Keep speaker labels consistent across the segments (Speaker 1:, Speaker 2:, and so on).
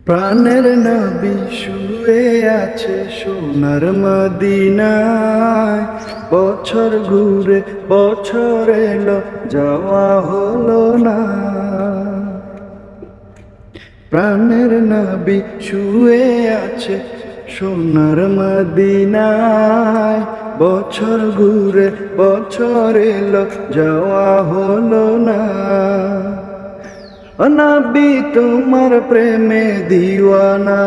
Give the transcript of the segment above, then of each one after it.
Speaker 1: প্রাণের নবী শুয়ে আছে সোনার মদিনায়। বছর ঘুরে বছর এলো, যাওয়া হলো না। প্রাণের নবী শুয়ে আছে সোনার মদিনায়। বছর ঘুরে বছর এলো, যাওয়া হলো না। ও নবী তোমার প্রেমে দিওয়ানা,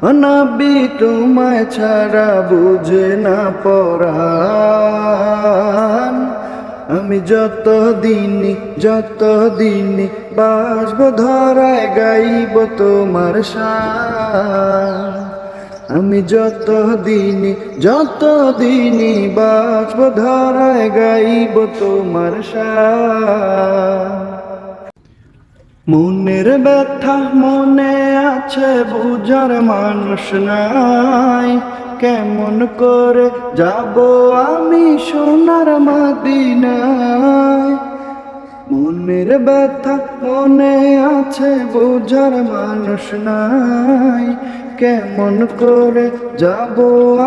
Speaker 1: ও নবী তোমায় ছাড়া বুঝে না পরাণ। আমি যত দিনই বাসব ধরায় গাইব তোমার শান। আমি যত দিনই বাসব ধরায় গাইব তোমার শান। মনের ব্যথা মনে আছে, বুঝার মানুষ নাই। কেমন করে যাব আমি সোনার মদিনায়। মনের ব্যথা মনে আছে, বুঝার মানুষ নাই। কেমন করে যাব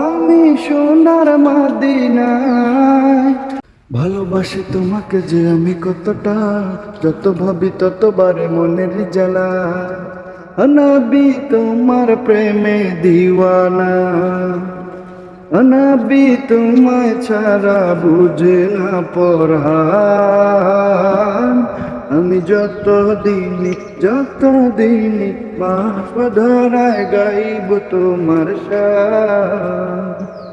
Speaker 1: আমি সোনার মদিনায়। ভালোবাসি তোমাকে যে আমি কতটা, যত ভাবি ততবারে মনের জ্বালা। ও নবী তোমার প্রেমে দিওয়ানা, ও নবী তোমায় ছাড়া বুঝে না পরাণ। আমি যত দিনই বাঁশি ধরায় গাইব তোমার শান।